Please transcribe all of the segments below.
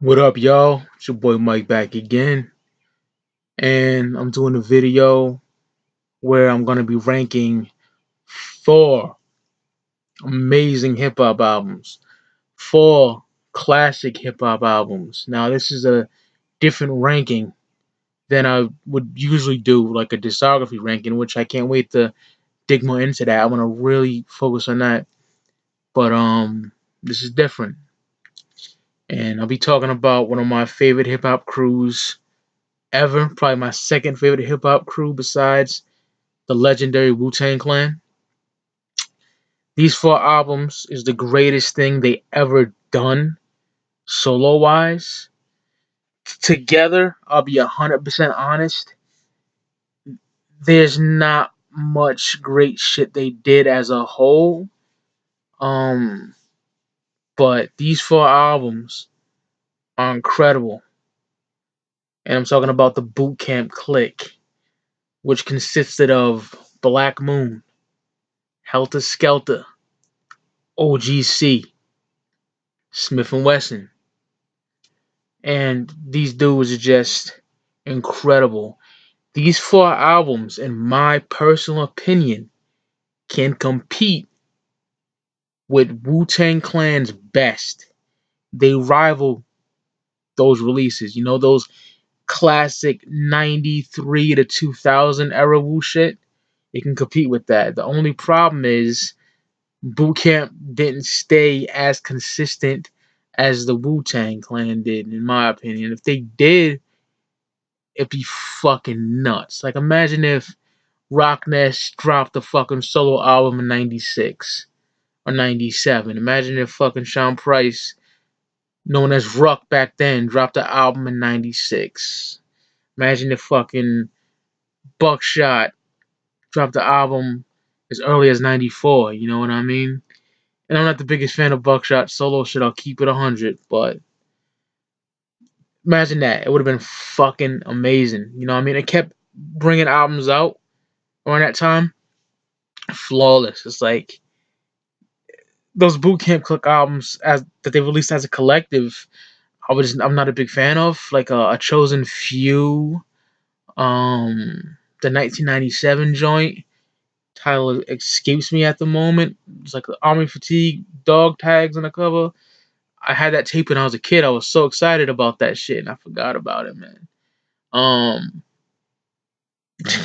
What up, y'all? It's your boy Mike back again, and I'm doing a video where I'm gonna be ranking four amazing hip hop albums, four classic hip hop albums. Now, this is a different ranking than I would usually do, like a discography ranking, which I can't wait to dig more into that. I want to really focus on that, but this is different, and I'll be talking about one of my favorite hip hop crews ever. Probably my second favorite hip hop crew besides the legendary Wu-Tang Clan. These four albums is the greatest thing they ever done solo wise. Together, I'll be 100% honest. There's not much great shit they did as a whole. Um, but these four albums are incredible. And I'm talking about the Boot Camp Clik, which consisted of Black Moon, Heltah Skeltah, O.G.C, Smif-N-Wessun. And these dudes are just incredible. These four albums, in my personal opinion, can compete with Wu-Tang Clan's best. They rival those releases. You know, those classic 93 to 2000 era Wu shit? It can compete with that. The only problem is Boot Camp didn't stay as consistent as the Wu-Tang Clan did, in my opinion. If they did, it'd be fucking nuts. Like, imagine if Rock Ness dropped a fucking solo album in 96 or 97. Imagine if fucking Sean Price, known as Ruck back then, dropped an album in 96. Imagine if fucking Buckshot dropped the album as early as 94, you know what I mean? And I'm not the biggest fan of Buckshot solo shit, I'll keep it 100, but imagine that. It would have been fucking amazing. You know what I mean? It kept bringing albums out around that time. Flawless. It's like those Boot Camp Clik albums as that they released as a collective. I'm not a big fan of, like a Chosen Few, the 1997 joint. Title escapes me at the moment. It's like the Army Fatigue dog tags on the cover. I had that tape when I was a kid. I was so excited about that shit, and I forgot about it, man. Um,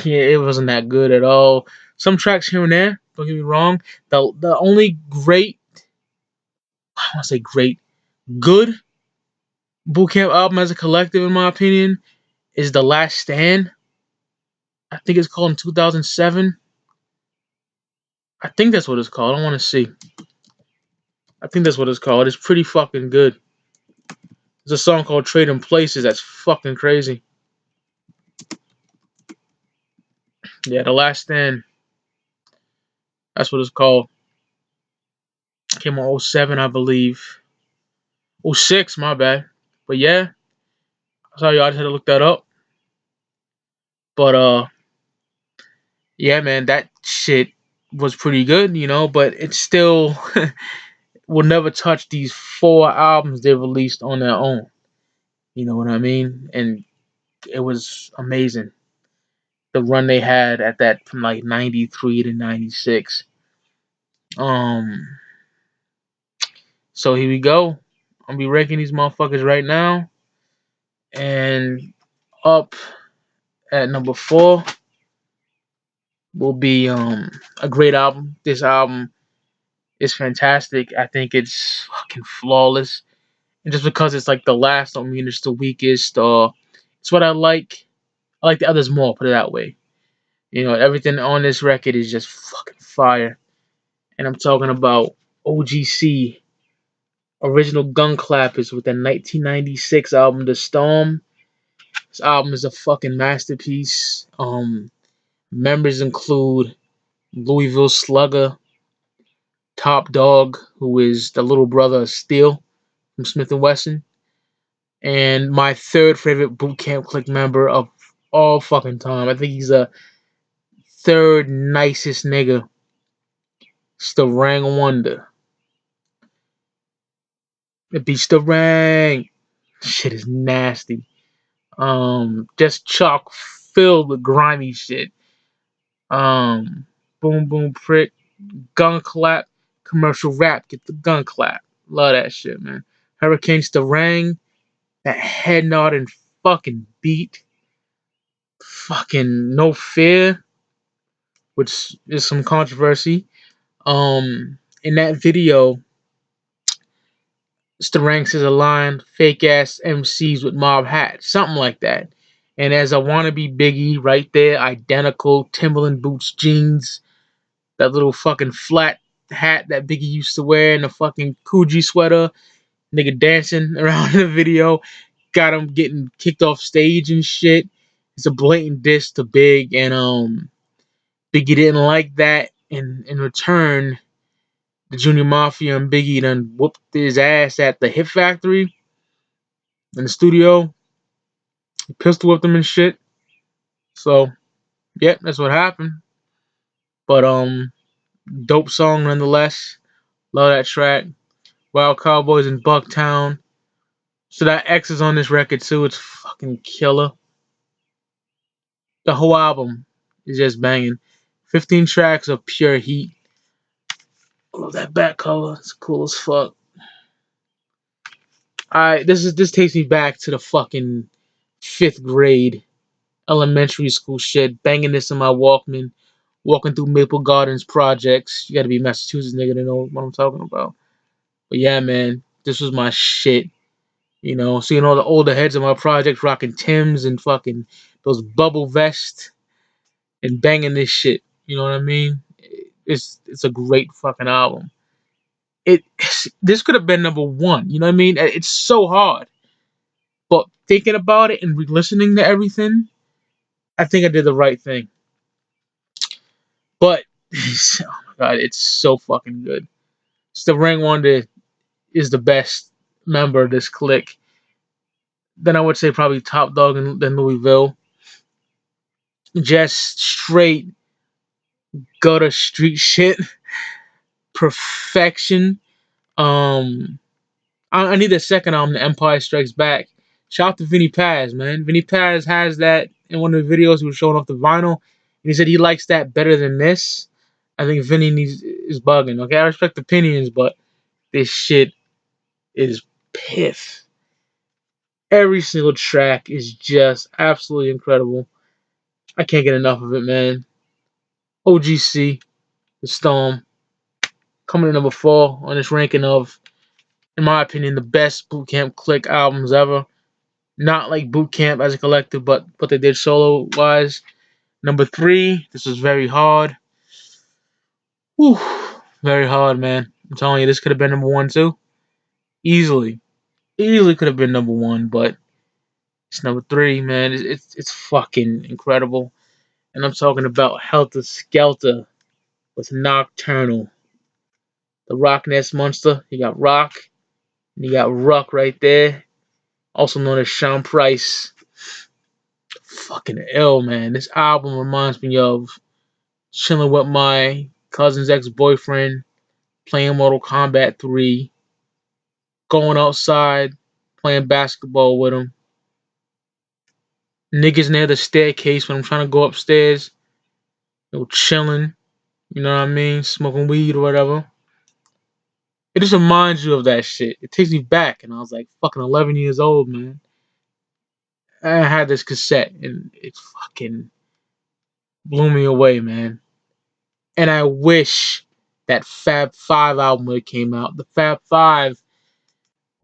yeah, it wasn't that good at all. Some tracks here and there. Don't get me wrong. The only great, I want to say great, good Boot Camp album as a collective, in my opinion, is The Last Stand. I think it's called in 2007. I think that's what it's called. I want to see. I think that's what it's called. It's pretty fucking good. There's a song called Trading Places that's fucking crazy. Yeah, The Last Stand. That's what it's called. Came on '07, I believe. '06, my bad. But yeah, sorry, y'all. I just had to look that up. But yeah, man, that shit was pretty good, you know. But it still will never touch these four albums they released on their own. You know what I mean? And it was amazing. The run they had at that from like 93 to 96. Um, so here we go. I'll be ranking these motherfuckers right now. And up at number four will be a great album. This album is fantastic. I think it's fucking flawless. And just because it's like the last don't mean it's the weakest or it's what I like. I like the others more, put it that way. You know, everything on this record is just fucking fire. And I'm talking about O.G.C. Original Gun Clappers with the 1996 album The Storm. This album is a fucking masterpiece. Members include Louisville Slugger, Top Dog, who is the little brother of Steel from Smif-N-Wessun, and my third favorite Boot Camp Clik member of all fucking time. I think he's the third nicest nigga. Starang Wonder. It beats the rang. Shit is nasty. Just chock filled with grimy shit. Boom boom prick, gun clap, commercial rap, get the gun clap. Love that shit, man. Hurricane Starang, that head nod and fucking beat. Fucking No Fear, which is some controversy. In that video, Starang says a line, fake ass MCs with mob hats, something like that. And as a wannabe Biggie, right there, identical Timberland boots, jeans, that little fucking flat hat that Biggie used to wear, and the fucking Coogee sweater, nigga dancing around in the video, got him getting kicked off stage and shit. It's a blatant diss to Big, and Biggie didn't like that. In return, the Junior Mafia and Biggie done whooped his ass at the Hit Factory in the studio. He pistol whipped him and shit. So, yeah, that's what happened. But dope song nonetheless. Love that track. Wild Cowboys in Bucktown. So that X is on this record too. It's fucking killer. The whole album is just banging. 15 tracks of pure heat. I love that back cover. It's cool as fuck. Alright, this takes me back to the fucking 5th grade elementary school shit. Banging this in my Walkman. Walking through Maple Gardens projects. You gotta be Massachusetts nigga to know what I'm talking about. But yeah, man, this was my shit. You know, seeing all the older heads of my project rocking Timbs and fucking those bubble vests and banging this shit. You know what I mean? It's a great fucking album. This could have been number one. You know what I mean? It's so hard. But thinking about it and re-listening to everything, I think I did the right thing. But oh my god, it's so fucking good. Still, Ring Wonder is the best member of this clique. Then I would say probably Top Dog and then Louisville. Just straight gutter street shit, perfection. Um, I need a second album, The Empire Strikes Back. Shout out to Vinny Paz, man. Vinny Paz has that in one of the videos he was showing off the vinyl, and he said he likes that better than this. I think Vinny is bugging. Okay, I respect opinions, but this shit is piff. Every single track is just absolutely incredible. I can't get enough of it, man. O.G.C. The Storm coming in number 4 on this ranking of, in my opinion, the best Boot Camp Click albums ever. Not like Boot Camp as a collective, but what they did solo wise. Number 3, this was very hard. Whew, very hard, man. I'm telling you, this could have been number 1 too. Easily could have been number 1, but it's number 3, man. It's fucking incredible. And I'm talking about Heltah Skeltah with Nocturnal. The Rock Nest Monster. You got Rock, and you got Ruck right there, also known as Sean Price. Fucking ill, man. This album reminds me of chilling with my cousin's ex-boyfriend, playing Mortal Kombat 3, going outside, playing basketball with him. Niggas near the staircase when I'm trying to go upstairs. Chilling, you know what I mean? Smoking weed or whatever. It just reminds you of that shit. It takes me back, and I was like fucking 11 years old, man. I had this cassette, and it fucking blew me away, man. And I wish that Fab Five album that came out. The Fab Five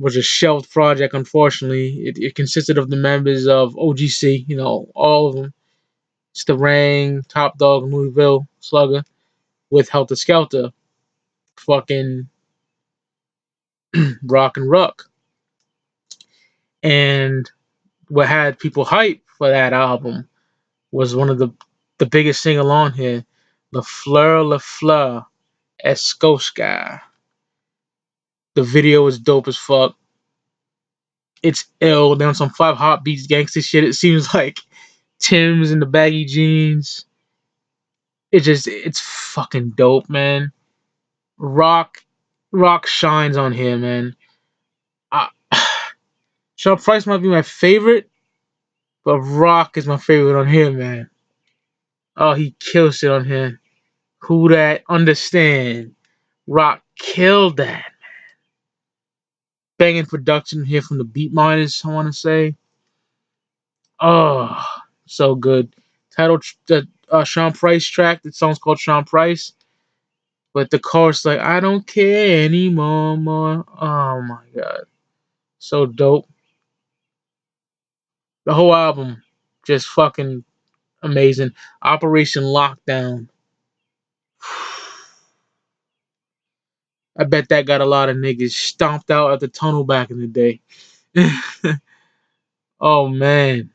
was a shelved project, unfortunately. It consisted of the members of O.G.C, you know, all of them. Starang, Top Dog, Louisville, Slugger, with Heltah Skeltah, fucking Rock and Ruck. And what had people hype for that album was one of the biggest sing along here, Le Fleur, Escoshka. The video is dope as fuck. It's ill. They're on some 5 Heartbeats gangster shit. It seems like Tim's and the baggy jeans. It's fucking dope, man. Rock shines on here, man. I, Sean Price might be my favorite, but Rock is my favorite on here, man. Oh, he kills it on here. Who that understand? Rock killed that. Banging production here from the Beat Miners, I want to say. Oh, so good. The Sean Price track. The song's called Sean Price, but the chorus like I don't care anymore. More. Oh my god, so dope. The whole album, just fucking amazing. Operation Lockdown. I bet that got a lot of niggas stomped out at the tunnel back in the day. Oh man,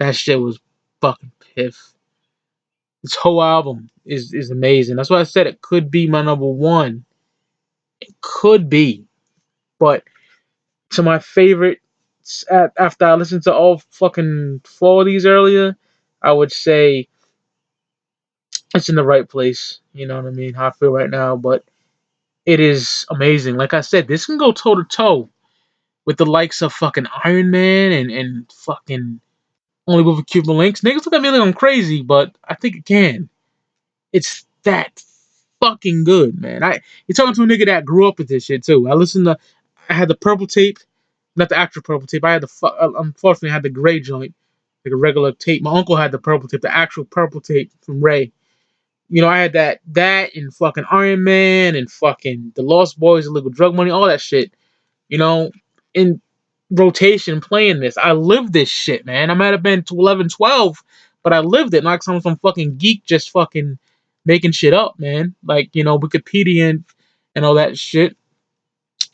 that shit was fucking piff. This whole album is amazing. That's why I said it could be my number one. It could be, but to my favorite, after I listened to all fucking four of these earlier, I would say it's in the right place. You know what I mean? How I feel right now, but it is amazing. Like I said, this can go toe to toe with the likes of fucking Iron Man and fucking Only with a Cuban Links. Niggas look at me like I'm crazy, but I think it can. It's that fucking good, man. You're talking to a nigga that grew up with this shit too. I had the purple tape, not the actual purple tape. I had unfortunately I had the gray joint, like a regular tape. My uncle had the purple tape, the actual purple tape from Ray. You know, I had that and fucking Iron Man and fucking The Lost Boys, Illegal Drug Money, all that shit. You know, in rotation playing this. I lived this shit, man. I might have been to 11, 12, but I lived it. Not some fucking geek just fucking making shit up, man. Like, you know, Wikipedia and all that shit.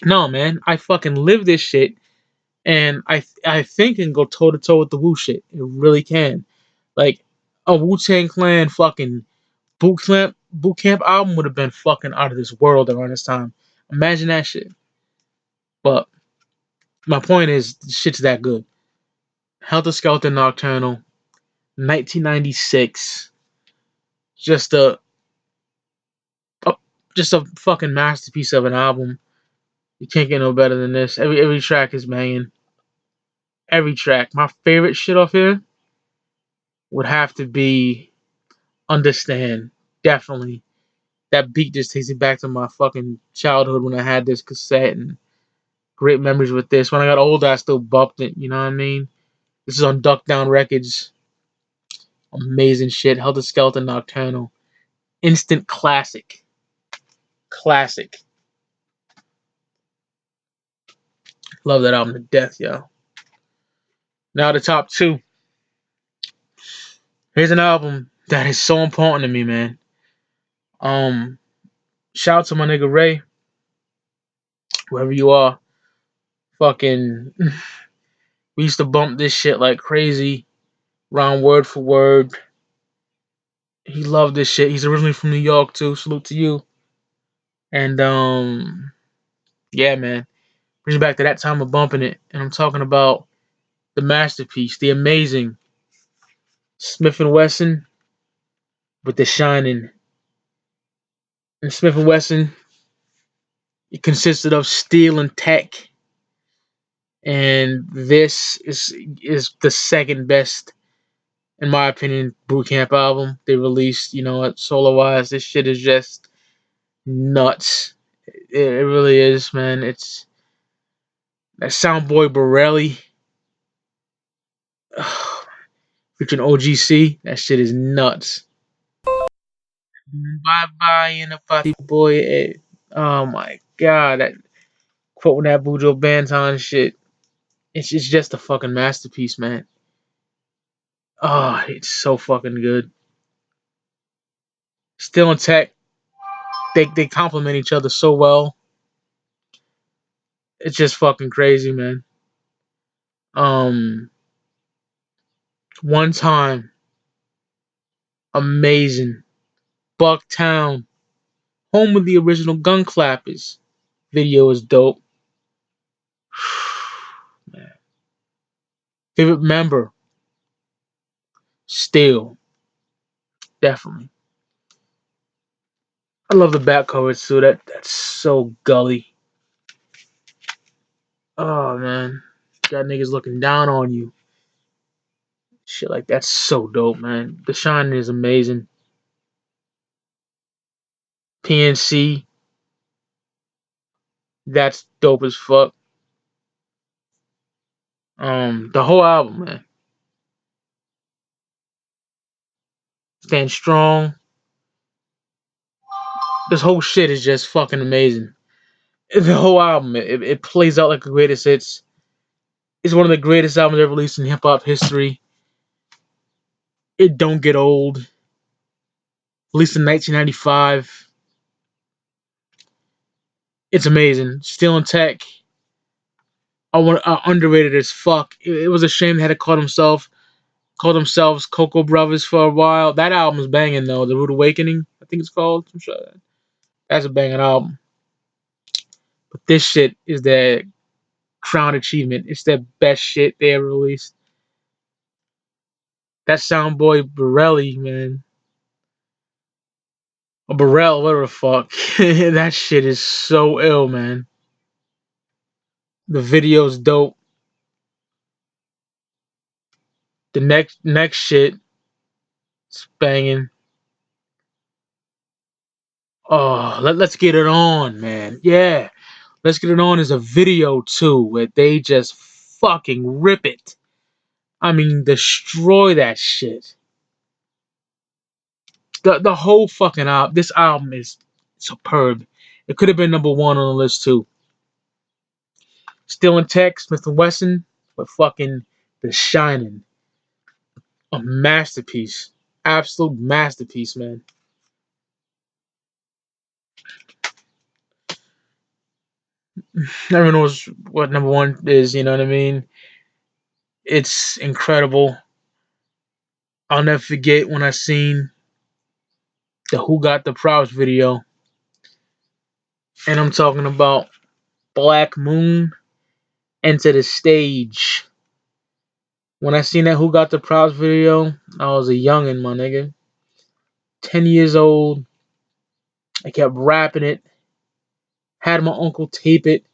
No, man. I fucking live this shit. And I think it can go toe to toe with the Wu shit. It really can. Like, a Wu-Tang Clan fucking boot camp album would have been fucking out of this world around this time. Imagine that shit. But my point is, shit's that good. Heltah Skeltah Nocturnal, 1996. Just a just a fucking masterpiece of an album. You can't get no better than this. Every track is banging. Every track. My favorite shit off here would have to be Understand. Definitely. That beat just takes me back to my fucking childhood when I had this cassette and great memories with this. When I got older, I still bumped it. You know what I mean? This is on Duck Down Records. Amazing shit. Heltah Skeltah Nocturnal. Instant classic. Classic. Love that album to death, yo. Now the top two. Here's an album that is so important to me, man. Um, Shout out to my nigga Ray, wherever you are. Fucking, we used to bump this shit like crazy, round word for word. He loved this shit. He's originally from New York too. Salute to you. And yeah, man, brings me back to that time of bumping it. And I'm talking about the masterpiece, the amazing Smif-N-Wessun with the Shining. And Smif-N-Wessun, it consisted of Steel and Tech, and this is the second best, in my opinion, boot camp album they released. You know, solo wise, this shit is just nuts. It really is, man. It's that Soundboy Borelli featuring O.G.C. That shit is nuts. Bye bye in a party boy. Oh my god, that quoting that Bujo Banton shit. It's just a fucking masterpiece, man. Oh, it's so fucking good. Still in Tech, they complement each other so well. It's just fucking crazy, man. Um, One Time, amazing. Bucktown, home of the original Gun Clappers. Video is dope. Man. Favorite member, still, definitely. I love the back cover too. That's so gully. Oh man, got niggas looking down on you. Shit like that's so dope, man. The Shining is amazing. PNC, that's dope as fuck. The whole album, man. Stand Strong. This whole shit is just fucking amazing. The whole album, it plays out like the greatest hits. It's one of the greatest albums ever released in hip hop history. It don't get old. Released in 1995. It's amazing. Still in tech. Underrated as fuck. It was a shame they had to call themselves Cocoa Brothers for a while. That album's banging though. The Rude Awakening, I think it's called. I'm sure that's a banging album. But this shit is their crown achievement. It's their best shit they ever released. That Soundboy Borelli, man. Or Burrell, whatever the fuck. That shit is so ill, man. The video's dope. The next shit is banging. Oh, let's get it on, man. Yeah. Let's Get It On is a video too, where they just fucking rip it. I mean, destroy that shit. The whole fucking album. This album is superb. It could have been number one on the list too. Still in tech, Smif-N-Wessun, but fucking The Shining, a masterpiece, absolute masterpiece, man. Everyone knows what number one is. You know what I mean? It's incredible. I'll never forget when I seen the Who Got the Props video, and I'm talking about Black Moon Enter the Stage. When I seen that Who Got the Props video, I was a youngin', my nigga. 10 years old. I kept rapping it. Had my uncle tape it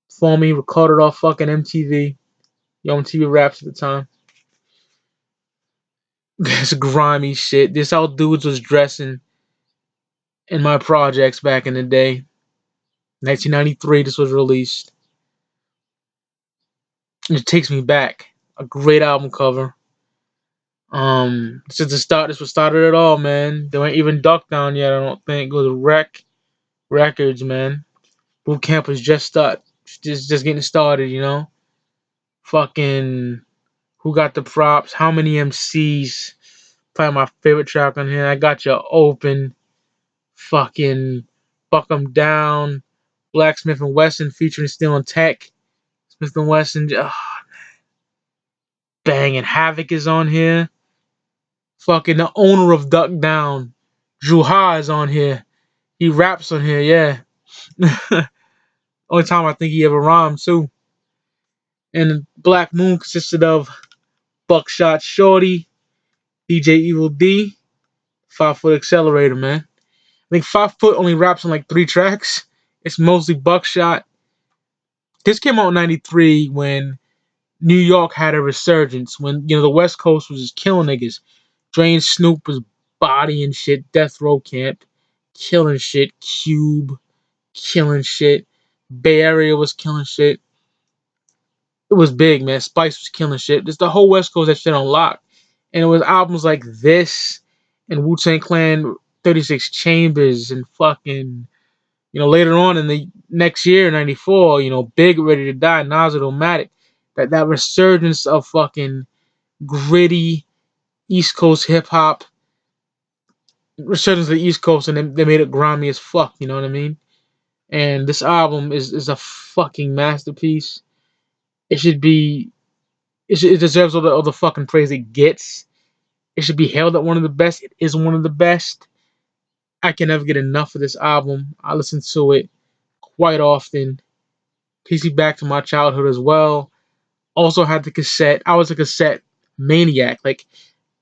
for me, recorded off fucking MTV. Yo, MTV Raps at the time. This grimy shit. This how dudes was dressing in my projects back in the day. 1993, this was released. It takes me back. A great album cover. This is the start. This was started it all, man. They weren't even Duck Down yet. I don't think it was Wreck Records, man. Boot Camp was just getting started, you know. Fucking Who Got the Props? How Many MCs? Probably my favorite track on here. I Got You Open. Fucking Buck 'Em Down. Black Smif-N-Wessun featuring Still in Tech. Smif-N-Wessun, banging. Havoc is on here. Fucking the owner of Duck Down, Drew Ha, is on here. He raps on here, yeah. Only time I think he ever rhymed too. And Black Moon consisted of Buckshot Shorty, DJ Evil D, 5 Foot Accelerator, man. I think 5 Foot only raps on like 3 tracks. It's mostly Buckshot. This came out in '93 when New York had a resurgence. When the West Coast was just killing niggas. Dre and Snoop was bodying shit. Death Row Camp, killing shit. Cube, killing shit. Bay Area was killing shit. It was big, man. Spice was killing shit. Just the whole West Coast had shit on lock. And it was albums like this and Wu-Tang Clan 36 Chambers and fucking, later on in the next year, 94, Big Ready to Die, Nas and Illmatic. That resurgence of fucking gritty East Coast hip hop, resurgence of the East Coast, and they made it grimy as fuck, you know what I mean? And this album is a fucking masterpiece. It should be it deserves all the fucking praise it gets. It should be hailed at one of the best. It is one of the best. I can never get enough of this album. I listen to it quite often. Takes me back to my childhood as well. Also had the cassette. I was a cassette maniac. Like,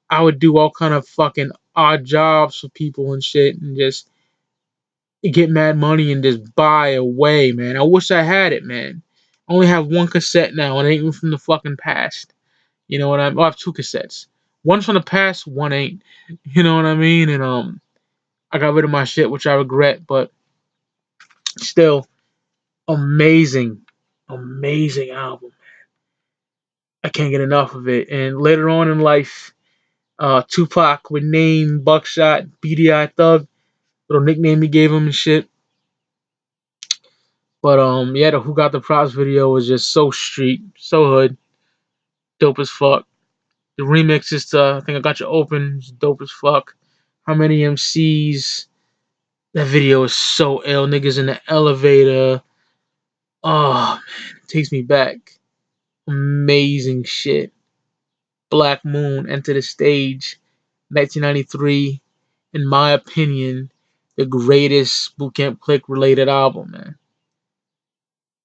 I would do all kind of fucking odd jobs for people and shit and just get mad money and just buy away, man. I wish I had it, man. I only have one cassette now, and it ain't even from the fucking past. You know what I mean? I have two cassettes. One from the past, one ain't. You know what I mean? And I got rid of my shit, which I regret, but still, amazing, amazing album. I can't get enough of it. And later on in life, Tupac would name Buckshot BDI Thug, little nickname he gave him and shit. But yeah, the Who Got the Props video was just so street, so hood, dope as fuck. The remixes to I think I Got You Open is dope as fuck. How Many MCs? That video is so ill. Niggas in the elevator. Oh man, it takes me back. Amazing shit. Black Moon, Enter the Stage, 1993. In my opinion, the greatest Bootcamp Clik related album, man.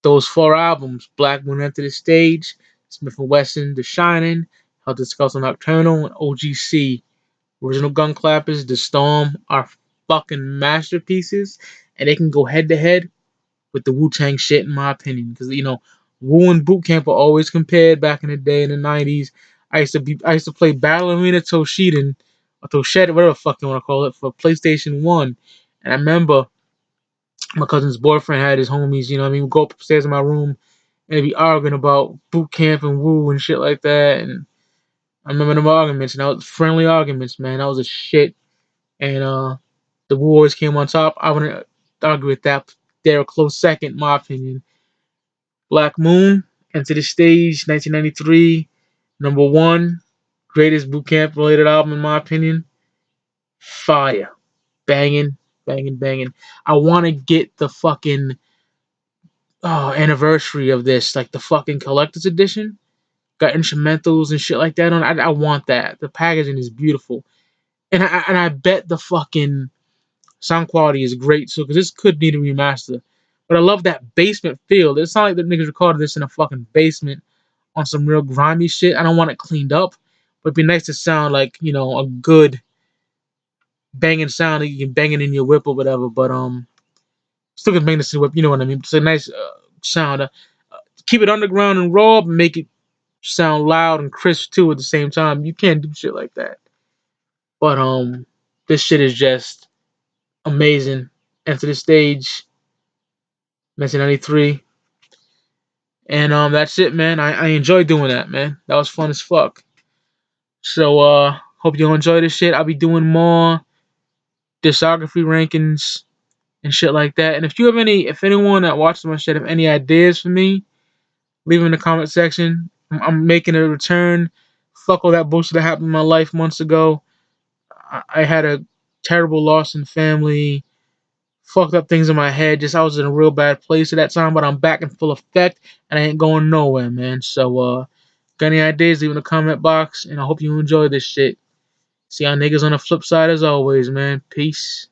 Those four albums, Black Moon, Enter the Stage, Smif-N-Wessun, The Shining, Heltah Skeltah Nocturnal, and O.G.C. Original Gun Clappers, The Storm are fucking masterpieces, and they can go head to head with the Wu-Tang shit, in my opinion. Because, you know, Wu and Boot Camp were always compared back in the day in the 90s. I used to play Ballerina Toshiden, or Toshiden, whatever the fuck you want to call it, for PlayStation 1. And I remember my cousin's boyfriend had his homies, you know what I mean? We'd go upstairs in my room and they'd be arguing about Boot Camp and Wu and shit like that. And I remember them arguments, and that was friendly arguments, man. That was a shit. And the Wu always came on top. I wouldn't argue with that. They're a close second, in my opinion. Black Moon, Enter the Stage, 1993, number one, greatest boot camp related album in my opinion. Fire, banging, banging, banging. I want to get the fucking anniversary of this, like the fucking collector's edition. Got instrumentals and shit like that on. I want that. The packaging is beautiful, and I bet the fucking sound quality is great too, because this could need a remaster. But I love that basement feel. It's not like the niggas recorded this in a fucking basement on some real grimy shit. I don't want it cleaned up, but it'd be nice to sound like, you know, a good banging sound that you can bang it in your whip or whatever. But still can bang this in your whip. You know what I mean? It's a nice sound. Keep it underground and raw, but make it sound loud and crisp too at the same time. You can't do shit like that. But this shit is just amazing. Enter the Stage, 1993. And that's it, man. I enjoy doing that, man. That was fun as fuck. So hope you enjoy this shit. I'll be doing more discography rankings and shit like that. And if anyone that watches my shit have any ideas for me, leave them in the comment section. I'm making a return. Fuck all that bullshit that happened in my life months ago. I had a terrible loss in family. Fucked up things in my head. Just I was in a real bad place at that time, but I'm back in full effect and I ain't going nowhere, man. So got any ideas, leave in the comment box, and I hope you enjoy this shit. See y'all niggas on the flip side as always, man. Peace.